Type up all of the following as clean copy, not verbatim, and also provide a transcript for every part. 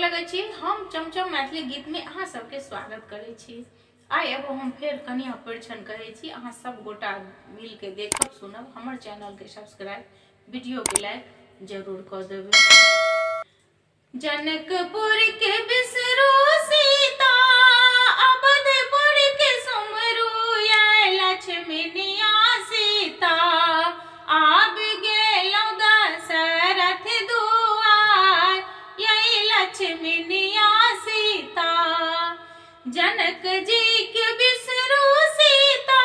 लगे छी। हम चमचम मैथिली गीत में अहाँ सबके स्वागत करे छी। आइ एगो हम फेर कनिया परिछन कहे छी। अहाँ सब गोटा मिल के देखब सुनब। हमर चैनल के सब्सक्राइब, वीडियो के लाइक जरूर कर देबे। जनकपुर के बिसरू सीता, अवधपुर के सुमरू ये लक्ष्मणिया सीता। आब गेलौ दशरथ दुआर ये लक्ष्मणिया सीता। जनक जी के बिसरू सीता,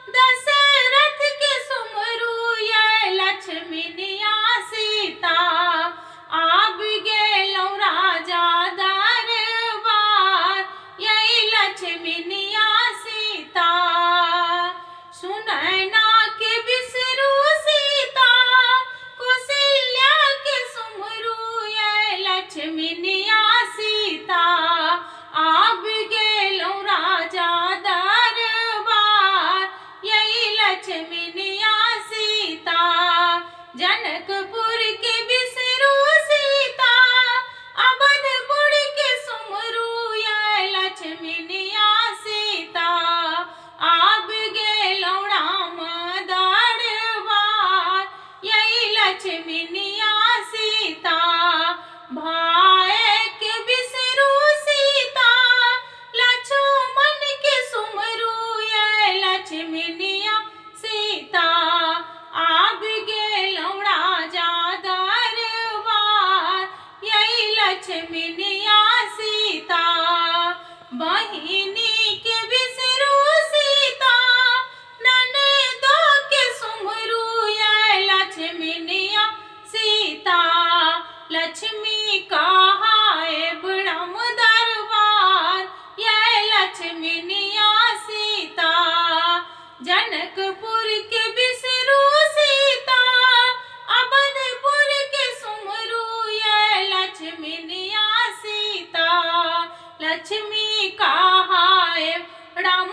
दशरथ के सुमरू ये लक्ष्मणिया सीता। आब गेलौ राजा दरबार ये लक्ष्मणिया सीता। सुनैना के बिसरू सीता, कौशल्या के सुमरू ये लक्ष्मणिया सीता। आब गेलौ राजा दरबार ये लक्ष्मणिया सीता। जनकपुर के बिसरू सीता, अवधपुर के सुमरू ये लक्ष्मणिया सीता। आब गेलौ राम दरबार ये लक्ष्मणिया सीता। भाई के बिसरू सीता, लक्ष्मण के सुमरू ये लक्ष्मणिया सीता। आब गेलौ राजा दरबार ये लक्ष्मणिया सीता। बहिनी के बिसरू सीता, ननदो के सुमरू ये लक्ष्मणिया सीता। लक्ष्मी कहाए ब्रह्म दरबार ये लक्ष्मणिया सीता। जनकपुर के बिसरू सीता, अवधपुर के सुमरू ये लक्ष्मणिया सीता। लक्ष्मी कहाए राम